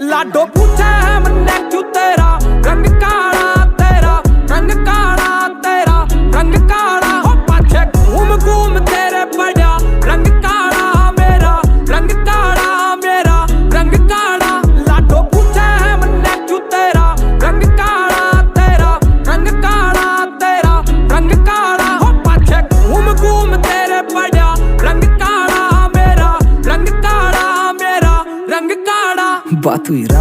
लाडो पूछे है मन्ने क्यों तेरा रंग काला, तेरा रंग काला, तेरा रंग काला। हो पाछे घूम घूम तेरे पड़ा रंग काला मेरा, रंग काला मेरा, रंग काला। लाडो पूछे है मन्ने क्यों तेरा रंग काला, तेरा रंग काला, तेरा रंग काला। हो पाछे घूम घूम तेरे पड़ा रंग काला मेरा, रंग काला मेरा, रंग काला। बात हुई राम